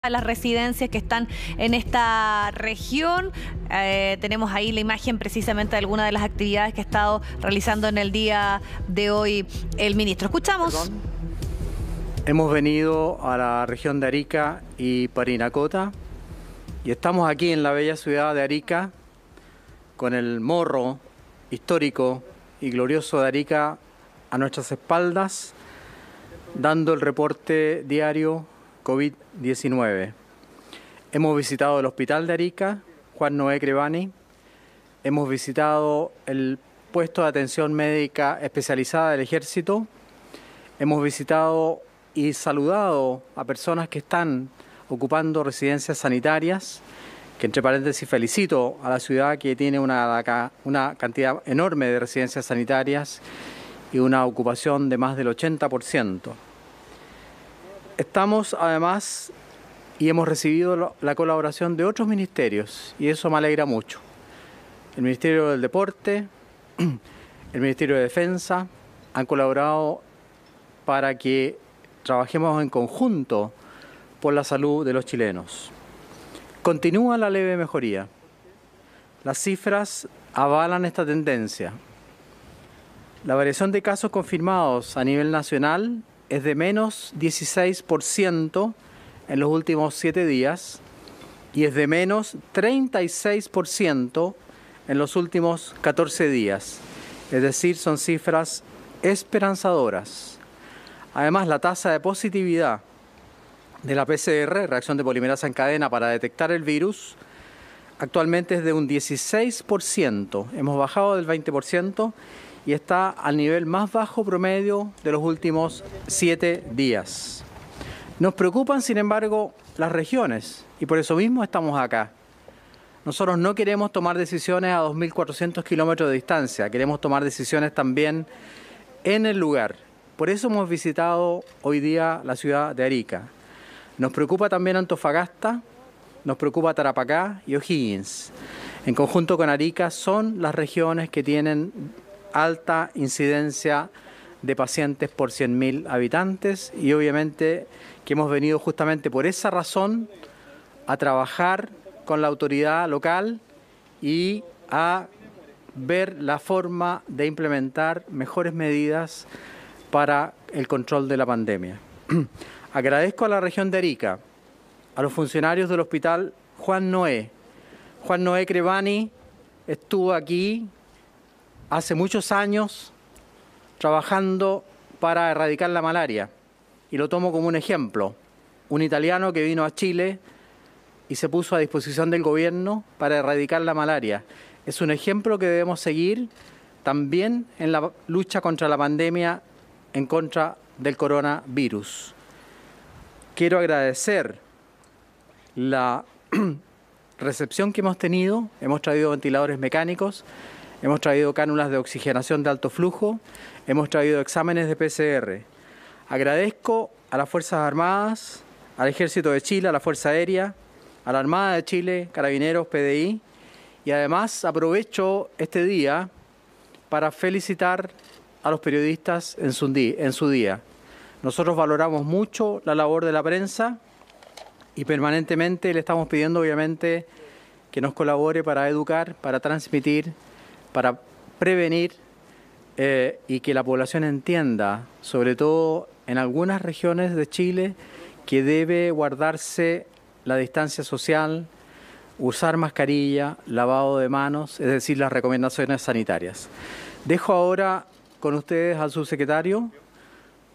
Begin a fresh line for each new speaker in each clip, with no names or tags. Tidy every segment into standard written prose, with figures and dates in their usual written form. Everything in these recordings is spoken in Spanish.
a las residencias que están en esta región. Tenemos ahí la imagen precisamente de alguna de las actividades que ha estado realizando en el día de hoy el ministro. Escuchamos.
Perdón. Hemos venido a la región de Arica y Parinacota y estamos aquí en la bella ciudad de Arica con el morro histórico y glorioso de Arica a nuestras espaldas, dando el reporte diario COVID-19. Hemos visitado el hospital de Arica, Juan Noé Crevani. Hemos visitado el puesto de atención médica especializada del Ejército. Hemos visitado y saludado a personas que están ocupando residencias sanitarias, que entre paréntesis felicito a la ciudad que tiene una cantidad enorme de residencias sanitarias y una ocupación de más del 80%. Estamos además y hemos recibido la colaboración de otros ministerios y eso me alegra mucho. El Ministerio del Deporte, el Ministerio de Defensa han colaborado para que trabajemos en conjunto por la salud de los chilenos. Continúa la leve mejoría. Las cifras avalan esta tendencia. La variación de casos confirmados a nivel nacional es de menos 16% en los últimos 7 días y es de menos 36% en los últimos 14 días. Es decir, son cifras esperanzadoras. Además, la tasa de positividad de la PCR, reacción de polimerasa en cadena para detectar el virus, actualmente es de un 16%. Hemos bajado del 20% y está al nivel más bajo promedio de los últimos 7 días. Nos preocupan, sin embargo, las regiones y por eso mismo estamos acá. Nosotros no queremos tomar decisiones a 2.400 kilómetros de distancia, queremos tomar decisiones también en el lugar. Por eso hemos visitado hoy día la ciudad de Arica. Nos preocupa también Antofagasta, nos preocupa Tarapacá y O'Higgins. En conjunto con Arica son las regiones que tienen alta incidencia de pacientes por 100.000 habitantes y obviamente que hemos venido justamente por esa razón a trabajar con la autoridad local y a ver la forma de implementar mejores medidas para el control de la pandemia. Agradezco a la región de Arica, a los funcionarios del hospital Juan Noé. Juan Noé Crevani estuvo aquí hace muchos años trabajando para erradicar la malaria y lo tomo como un ejemplo. Un italiano que vino a Chile y se puso a disposición del gobierno para erradicar la malaria. Es un ejemplo que debemos seguir también en la lucha contra la pandemia, en contra del coronavirus. Quiero agradecer la recepción que hemos tenido. Hemos traído ventiladores mecánicos, hemos traído cánulas de oxigenación de alto flujo, hemos traído exámenes de PCR. Agradezco a las Fuerzas Armadas, al Ejército de Chile, a la Fuerza Aérea, a la Armada de Chile, Carabineros, PDI, y además aprovecho este día para felicitar a los periodistas en su día. Nosotros valoramos mucho la labor de la prensa y permanentemente le estamos pidiendo obviamente que nos colabore para educar, para transmitir, para prevenir y que la población entienda, sobre todo en algunas regiones de Chile, que debe guardarse la distancia social, usar mascarilla, lavado de manos, es decir, las recomendaciones sanitarias. Dejo ahora con ustedes al subsecretario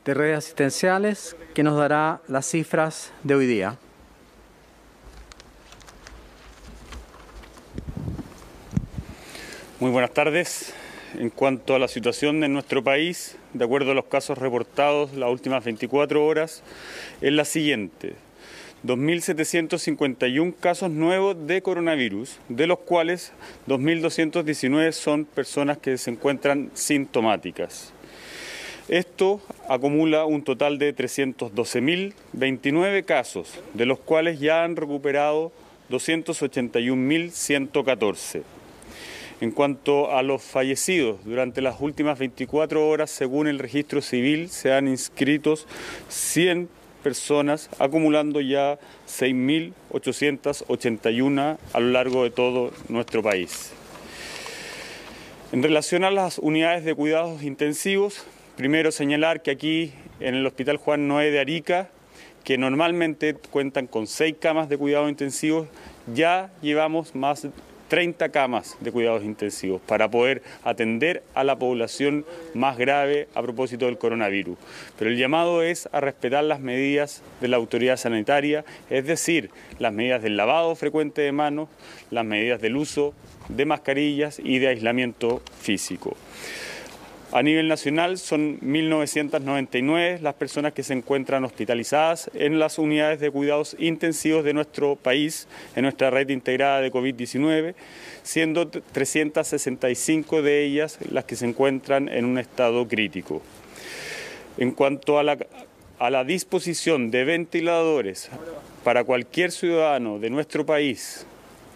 de Redes Asistenciales, que nos dará las cifras de hoy día.
Muy buenas tardes. En cuanto a la situación en nuestro país, de acuerdo a los casos reportados las últimas 24 horas, es la siguiente. 2.751 casos nuevos de coronavirus, de los cuales 2.219 son personas que se encuentran sintomáticas. Esto acumula un total de 312.029 casos, de los cuales ya han recuperado 281.114. En cuanto a los fallecidos, durante las últimas 24 horas, según el registro civil, se han inscritos 100 personas, acumulando ya 6.881 a lo largo de todo nuestro país. En relación a las unidades de cuidados intensivos, primero señalar que aquí en el Hospital Juan Noé de Arica, que normalmente cuentan con 6 camas de cuidados intensivos, ya llevamos más de 30 camas de cuidados intensivos para poder atender a la población más grave a propósito del coronavirus. Pero el llamado es a respetar las medidas de la autoridad sanitaria, es decir, las medidas del lavado frecuente de manos, las medidas del uso de mascarillas y de aislamiento físico. A nivel nacional son 1.999 las personas que se encuentran hospitalizadas en las unidades de cuidados intensivos de nuestro país, en nuestra red integrada de COVID-19, siendo 365 de ellas las que se encuentran en un estado crítico. En cuanto a la disposición de ventiladores para cualquier ciudadano de nuestro país,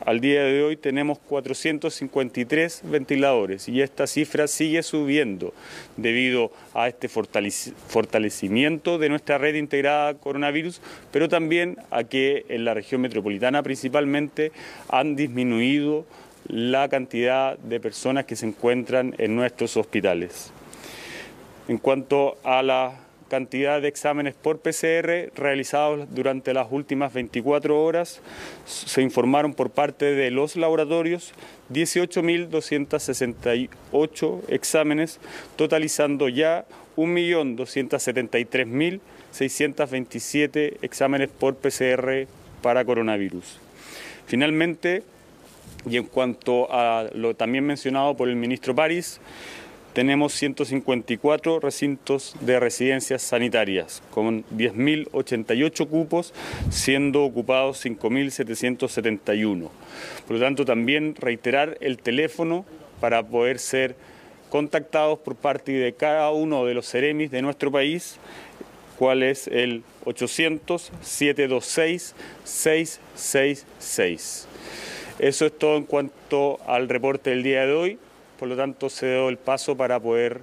al día de hoy tenemos 453 ventiladores y esta cifra sigue subiendo debido a este fortalecimiento de nuestra red integrada coronavirus, pero también a que en la región metropolitana principalmente han disminuido la cantidad de personas que se encuentran en nuestros hospitales. En cuanto a la cantidad de exámenes por PCR realizados durante las últimas 24 horas, se informaron por parte de los laboratorios 18.268 exámenes, totalizando ya 1.273.627 exámenes por PCR para coronavirus. Finalmente, y en cuanto a lo también mencionado por el ministro París, tenemos 154 recintos de residencias sanitarias con 10.088 cupos, siendo ocupados 5.771. Por lo tanto, también reiterar el teléfono para poder ser contactados por parte de cada uno de los seremis de nuestro país, cuál es el 800-726-666. Eso es todo en cuanto al reporte del día de hoy. Por lo tanto, cedo el paso para poder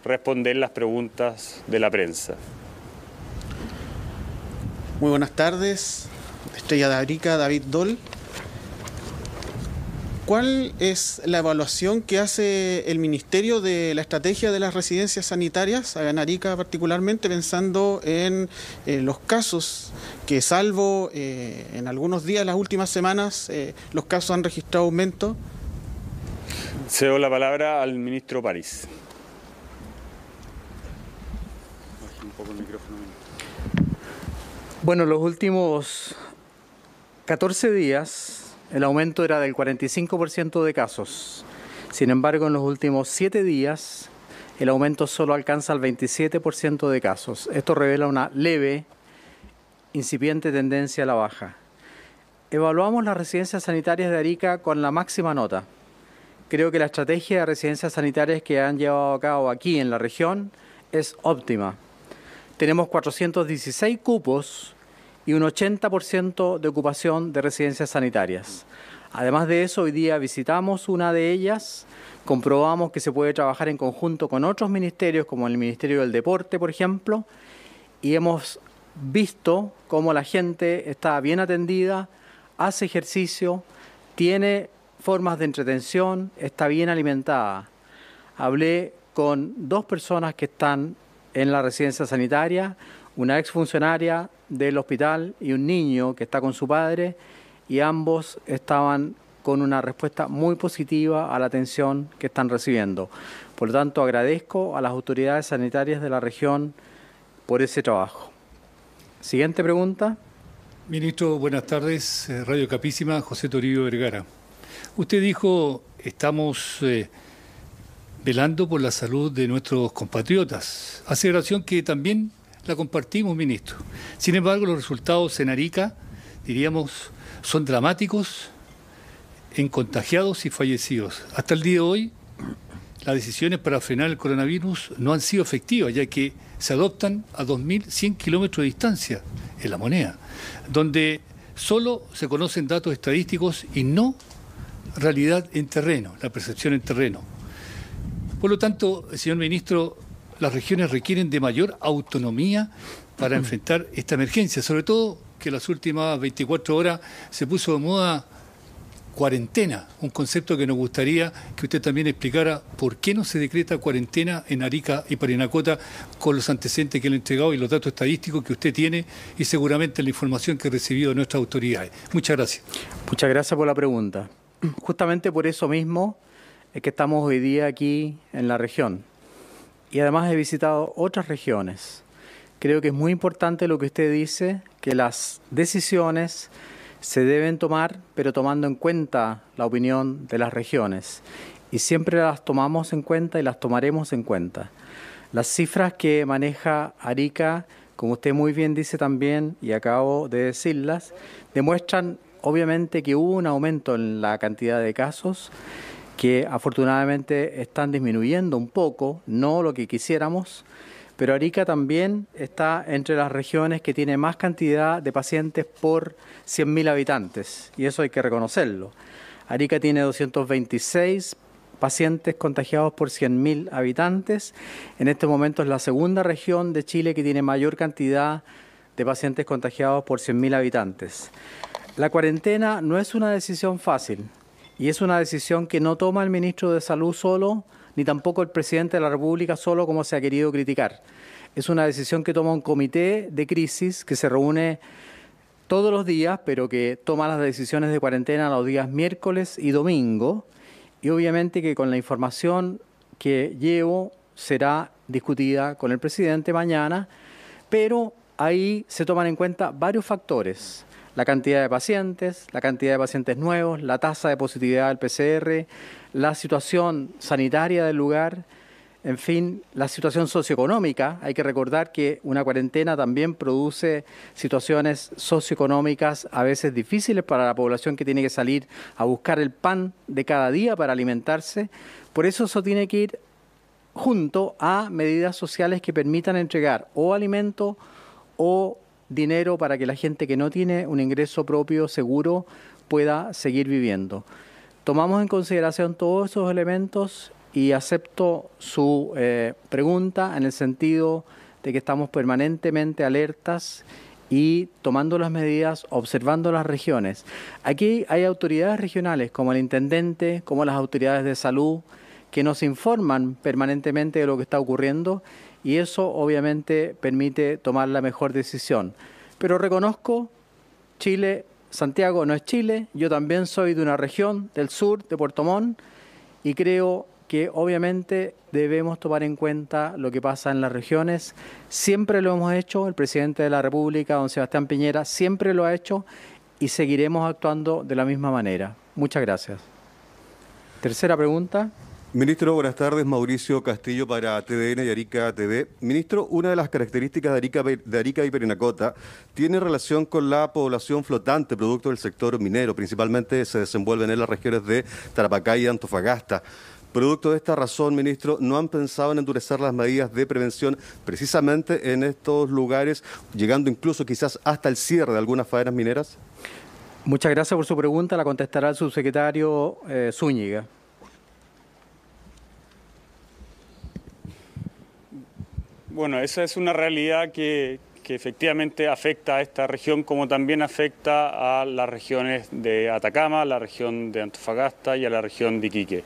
responder las preguntas de la prensa.
Muy buenas tardes, Estrella de Arica, David Doll. ¿Cuál es la evaluación que hace el Ministerio de la estrategia de las residencias sanitarias, en Arica particularmente, pensando en los casos que, salvo en algunos días, las últimas semanas, los casos han registrado aumento?
Cedo la palabra al ministro París.
Bueno, los últimos 14 días el aumento era del 45% de casos. Sin embargo, en los últimos 7 días el aumento solo alcanza el 27% de casos. Esto revela una leve, incipiente tendencia a la baja. Evaluamos las residencias sanitarias de Arica con la máxima nota. Creo que la estrategia de residencias sanitarias que han llevado a cabo aquí en la región es óptima. Tenemos 416 cupos y un 80% de ocupación de residencias sanitarias. Además de eso, hoy día visitamos una de ellas, comprobamos que se puede trabajar en conjunto con otros ministerios, como el Ministerio del Deporte, por ejemplo, y hemos visto cómo la gente está bien atendida, hace ejercicio, tiene formas de entretención, está bien alimentada. Hablé con 2 personas que están en la residencia sanitaria, una exfuncionaria del hospital y un niño que está con su padre, y ambos estaban con una respuesta muy positiva a la atención que están recibiendo. Por lo tanto, agradezco a las autoridades sanitarias de la región por ese trabajo. Siguiente pregunta.
Ministro, buenas tardes. Radio Capísima, José Toribio Vergara. Usted dijo, estamos velando por la salud de nuestros compatriotas. Aseveración que también la compartimos, ministro. Sin embargo, los resultados en Arica, diríamos, son dramáticos en contagiados y fallecidos. Hasta el día de hoy, las decisiones para frenar el coronavirus no han sido efectivas, ya que se adoptan a 2.100 kilómetros de distancia en La Moneda, donde solo se conocen datos estadísticos y no realidad en terreno, la percepción en terreno. Por lo tanto, señor ministro, las regiones requieren de mayor autonomía para enfrentar esta emergencia, sobre todo que las últimas 24 horas se puso de moda cuarentena, un concepto que nos gustaría que usted también explicara por qué no se decreta cuarentena en Arica y Parinacota con los antecedentes que le he entregado y los datos estadísticos que usted tiene y seguramente la información que ha recibido de nuestras autoridades. Muchas gracias.
Muchas gracias por la pregunta. Justamente por eso mismo es que estamos hoy día aquí en la región y además he visitado otras regiones. Creo que es muy importante lo que usted dice, que las decisiones se deben tomar, pero tomando en cuenta la opinión de las regiones. Y siempre las tomamos en cuenta y las tomaremos en cuenta. Las cifras que maneja Arica, como usted muy bien dice también, y acabo de decirlas, demuestran obviamente que hubo un aumento en la cantidad de casos, que afortunadamente están disminuyendo un poco, no lo que quisiéramos, pero Arica también está entre las regiones que tiene más cantidad de pacientes por 100.000 habitantes, y eso hay que reconocerlo. Arica tiene 226 pacientes contagiados por 100.000 habitantes. En este momento es la segunda región de Chile que tiene mayor cantidad de pacientes contagiados por 100.000 habitantes. La cuarentena no es una decisión fácil, y es una decisión que no toma el ministro de Salud solo, ni tampoco el presidente de la República solo, como se ha querido criticar. Es una decisión que toma un comité de crisis que se reúne todos los días, pero que toma las decisiones de cuarentena los días miércoles y domingo, y obviamente que con la información que llevo será discutida con el presidente mañana, pero ahí se toman en cuenta varios factores: la cantidad de pacientes nuevos, la tasa de positividad del PCR, la situación sanitaria del lugar, en fin, la situación socioeconómica. Hay que recordar que una cuarentena también produce situaciones socioeconómicas a veces difíciles para la población que tiene que salir a buscar el pan de cada día para alimentarse. Por eso tiene que ir junto a medidas sociales que permitan entregar o alimento o dinero para que la gente que no tiene un ingreso propio seguro pueda seguir viviendo. Tomamos en consideración todos esos elementos y acepto su pregunta en el sentido de que estamos permanentemente alertas y tomando las medidas, observando las regiones. Aquí hay autoridades regionales como el intendente, como las autoridades de salud, que nos informan permanentemente de lo que está ocurriendo, y eso obviamente permite tomar la mejor decisión. Pero reconozco, Santiago no es Chile, yo también soy de una región del sur, de Puerto Montt, y creo que obviamente debemos tomar en cuenta lo que pasa en las regiones. Siempre lo hemos hecho, el presidente de la República, don Sebastián Piñera, siempre lo ha hecho y seguiremos actuando de la misma manera. Muchas gracias. Tercera pregunta.
Ministro, buenas tardes. Mauricio Castillo para TVN y Arica TV. Ministro, una de las características de Arica y Parinacota tiene relación con la población flotante, producto del sector minero. Principalmente se desenvuelven en las regiones de Tarapacá y Antofagasta. Producto de esta razón, ministro, ¿no han pensado en endurecer las medidas de prevención precisamente en estos lugares, llegando incluso quizás hasta el cierre de algunas faenas mineras?
Muchas gracias por su pregunta. La contestará el subsecretario Zúñiga.
Bueno, esa es una realidad que efectivamente afecta a esta región, como también afecta a las regiones de Atacama, a la región de Antofagasta y a la región de Iquique.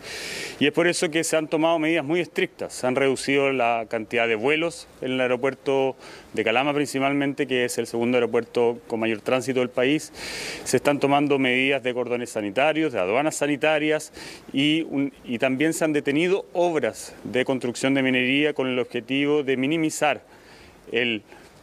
Y es por eso que se han tomado medidas muy estrictas. Se han reducido la cantidad de vuelos en el aeropuerto de Calama principalmente, que es el segundo aeropuerto con mayor tránsito del país. Se están tomando medidas de cordones sanitarios, de aduanas sanitarias y también se han detenido obras de construcción de minería con el objetivo de minimizar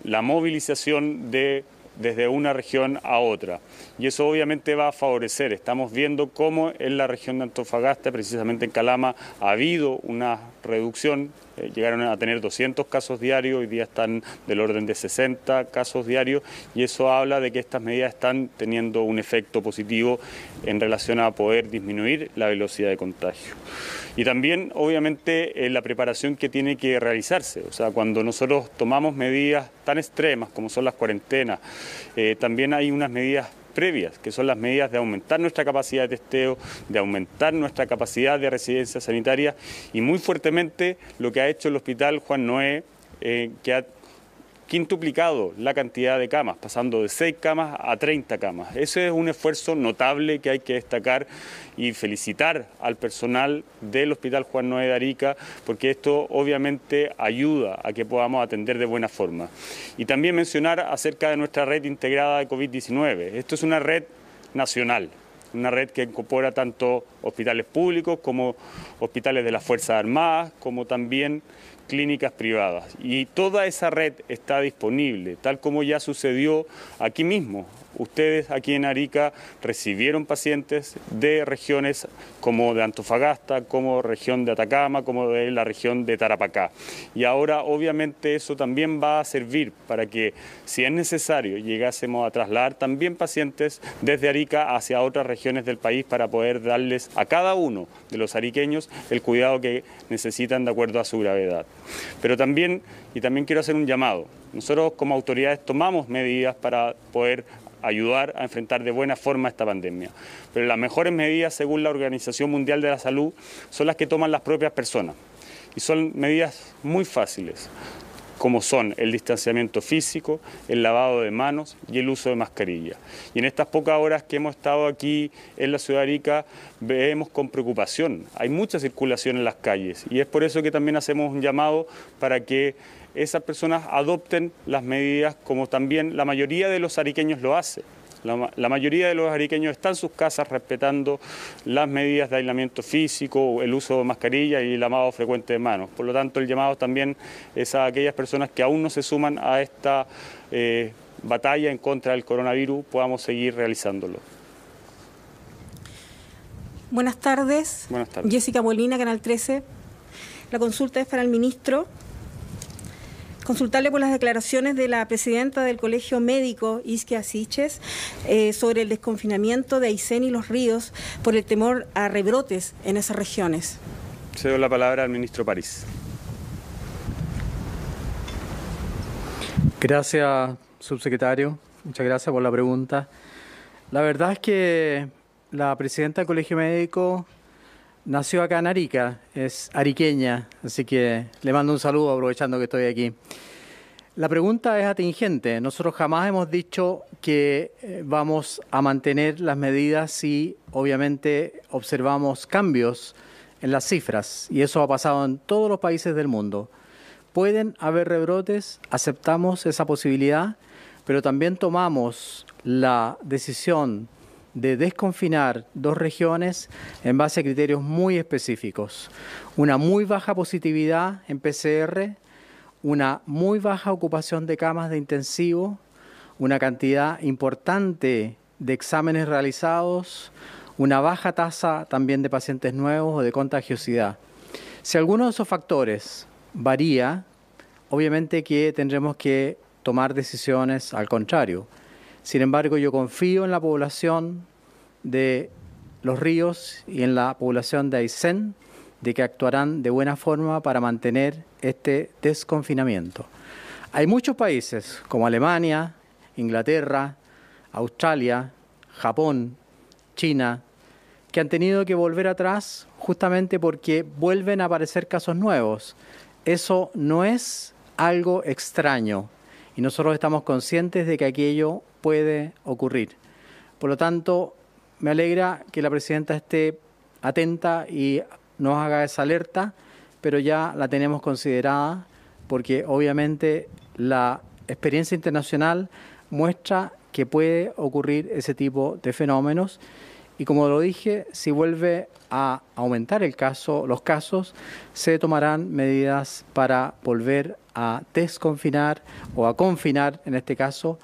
la movilización desde una región a otra. Y eso obviamente va a favorecer. Estamos viendo cómo en la región de Antofagasta, precisamente en Calama, ha habido una reducción. Llegaron a tener 200 casos diarios, hoy día están del orden de 60 casos diarios, y eso habla de que estas medidas están teniendo un efecto positivo en relación a poder disminuir la velocidad de contagio. Y también, obviamente, la preparación que tiene que realizarse. O sea, cuando nosotros tomamos medidas tan extremas como son las cuarentenas, también hay unas medidas previas, que son las medidas de aumentar nuestra capacidad de testeo, de aumentar nuestra capacidad de residencia sanitaria, y muy fuertemente lo que ha hecho el Hospital Juan Noé, que quintuplicado la cantidad de camas, pasando de 6 camas a 30 camas. Ese es un esfuerzo notable que hay que destacar y felicitar al personal del Hospital Juan Noé de Arica, porque esto obviamente ayuda a que podamos atender de buena forma. Y también mencionar acerca de nuestra red integrada de COVID-19. Esto es una red nacional, una red que incorpora tanto hospitales públicos como hospitales de las Fuerzas Armadas, como también clínicas privadas. Y toda esa red está disponible, tal como ya sucedió aquí mismo. Ustedes aquí en Arica recibieron pacientes de regiones como de Antofagasta, como región de Atacama, como de la región de Tarapacá. Y ahora obviamente eso también va a servir para que, si es necesario, llegásemos a trasladar también pacientes desde Arica hacia otras regiones del país para poder darles a cada uno de los ariqueños el cuidado que necesitan de acuerdo a su gravedad. Pero también quiero hacer un llamado. Nosotros como autoridades tomamos medidas para poder ayudar a enfrentar de buena forma esta pandemia. Pero las mejores medidas, según la Organización Mundial de la Salud, son las que toman las propias personas. Y son medidas muy fáciles, como son el distanciamiento físico, el lavado de manos y el uso de mascarilla. Y en estas pocas horas que hemos estado aquí en la ciudad de Arica, vemos con preocupación. Hay mucha circulación en las calles y es por eso que también hacemos un llamado para que esas personas adopten las medidas como también la mayoría de los ariqueños lo hace. La mayoría de los ariqueños están en sus casas respetando las medidas de aislamiento físico, el uso de mascarilla y el lavado frecuente de manos. Por lo tanto, el llamado también es a aquellas personas que aún no se suman a esta batalla en contra del coronavirus, podamos seguir realizándolo.
Buenas tardes.
Buenas tardes.
Jessica Molina, Canal 13. La consulta es para el ministro. Consultarle por las declaraciones de la presidenta del Colegio Médico, Isquia Siches, sobre el desconfinamiento de Aysén y Los Ríos por el temor a rebrotes en esas regiones.
Cedo la palabra al ministro París.
Gracias, subsecretario. Muchas gracias por la pregunta. La verdad es que la presidenta del Colegio Médico nació acá en Arica, es ariqueña, así que le mando un saludo aprovechando que estoy aquí. La pregunta es atingente. Nosotros jamás hemos dicho que vamos a mantener las medidas si obviamente observamos cambios en las cifras, y eso ha pasado en todos los países del mundo. Pueden haber rebrotes, aceptamos esa posibilidad, pero también tomamos la decisión de desconfinar 2 regiones en base a criterios muy específicos. Una muy baja positividad en PCR, una muy baja ocupación de camas de intensivo, una cantidad importante de exámenes realizados, una baja tasa también de pacientes nuevos o de contagiosidad. Si alguno de esos factores varía, obviamente que tendremos que tomar decisiones al contrario. Sin embargo, yo confío en la población de Los Ríos y en la población de Aysén de que actuarán de buena forma para mantener este desconfinamiento. Hay muchos países como Alemania, Inglaterra, Australia, Japón, China, que han tenido que volver atrás justamente porque vuelven a aparecer casos nuevos. Eso no es algo extraño y nosotros estamos conscientes de que aquello puede ocurrir. Por lo tanto, me alegra que la presidenta esté atenta y nos haga esa alerta, pero ya la tenemos considerada porque obviamente la experiencia internacional muestra que puede ocurrir ese tipo de fenómenos y, como lo dije, si vuelve a aumentar los casos, se tomarán medidas para volver a desconfinar o a confinar en este caso,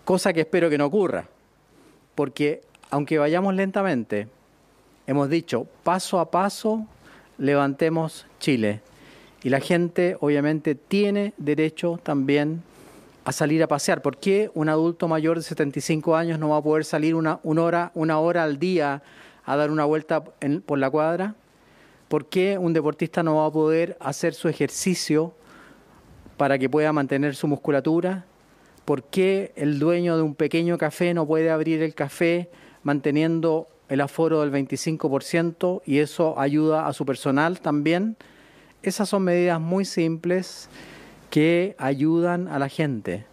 cosa que espero que no ocurra, porque aunque vayamos lentamente, hemos dicho paso a paso levantemos Chile y la gente obviamente tiene derecho también a salir a pasear. ¿Por qué un adulto mayor de 75 años no va a poder salir una hora al día a dar una vuelta por la cuadra? ¿Por qué un deportista no va a poder hacer su ejercicio para que pueda mantener su musculatura? ¿Por qué el dueño de un pequeño café no puede abrir el café manteniendo el aforo del 25% y eso ayuda a su personal también? Esas son medidas muy simples que ayudan a la gente,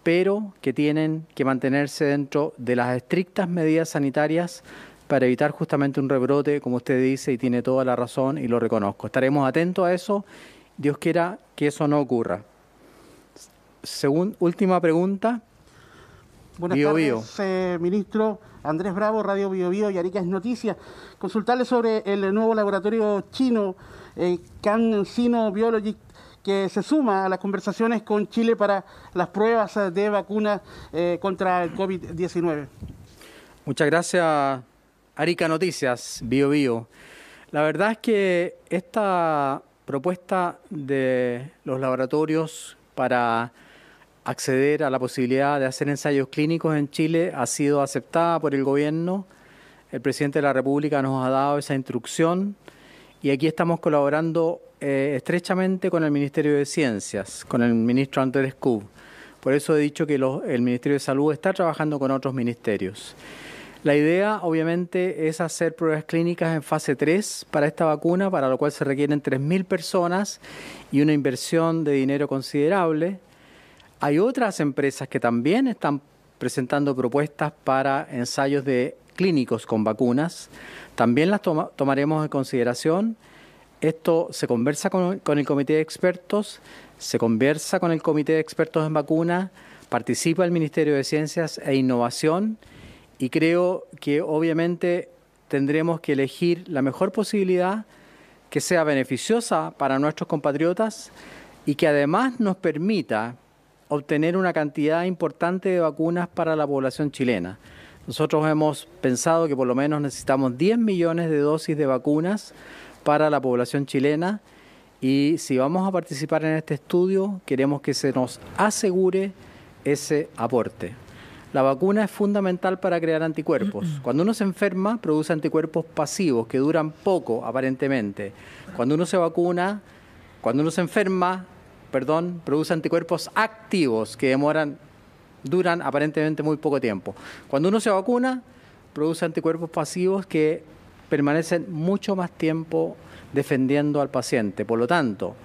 pero que tienen que mantenerse dentro de las estrictas medidas sanitarias para evitar justamente un rebrote, como usted dice, y tiene toda la razón y lo reconozco. Estaremos atentos a eso, Dios quiera que eso no ocurra. Última pregunta.
Buenas tardes, ministro. Andrés Bravo, Radio Bio Bio y Arica es Noticias. Consultarle sobre el nuevo laboratorio chino, CanSino Biologic, que se suma a las conversaciones con Chile para las pruebas de vacunas contra el COVID-19.
Muchas gracias, Arica Noticias, Bio Bio. La verdad es que esta propuesta de los laboratorios para acceder a la posibilidad de hacer ensayos clínicos en Chile ha sido aceptada por el gobierno. El presidente de la República nos ha dado esa instrucción y aquí estamos colaborando estrechamente con el Ministerio de Ciencias, con el ministro Andrés Kub. Por eso he dicho que el Ministerio de Salud está trabajando con otros ministerios. La idea, obviamente, es hacer pruebas clínicas en fase 3 para esta vacuna, para lo cual se requieren 3.000 personas y una inversión de dinero considerable. Hay otras empresas que también están presentando propuestas para ensayos clínicos con vacunas. También las tomaremos en consideración. Esto se conversa con el Comité de Expertos, se conversa con el Comité de Expertos en Vacunas, participa el Ministerio de Ciencias e Innovación y creo que obviamente tendremos que elegir la mejor posibilidad que sea beneficiosa para nuestros compatriotas y que además nos permita obtener una cantidad importante de vacunas para la población chilena. Nosotros hemos pensado que por lo menos necesitamos 10 millones de dosis de vacunas para la población chilena y si vamos a participar en este estudio queremos que se nos asegure ese aporte. La vacuna es fundamental para crear anticuerpos. Cuando uno se enferma, produce anticuerpos pasivos que duran poco, aparentemente. Cuando uno se enferma, produce anticuerpos activos que duran aparentemente muy poco tiempo. Cuando uno se vacuna, produce anticuerpos pasivos que permanecen mucho más tiempo defendiendo al paciente. Por lo tanto,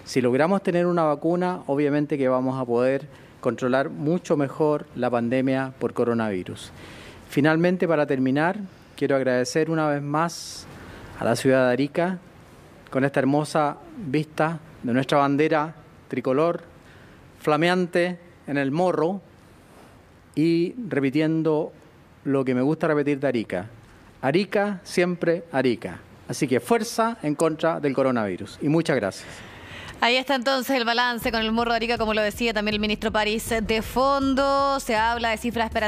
si logramos tener una vacuna, obviamente que vamos a poder controlar mucho mejor la pandemia por coronavirus. Finalmente, para terminar, quiero agradecer una vez más a la ciudad de Arica con esta hermosa vista de nuestra bandera tricolor flameante en el morro y repitiendo lo que me gusta repetir de Arica. Arica, siempre Arica. Así que fuerza en contra del coronavirus. Y muchas gracias.
Ahí está entonces el balance con el morro de Arica, como lo decía también el ministro París. De fondo se habla de cifras esperadas.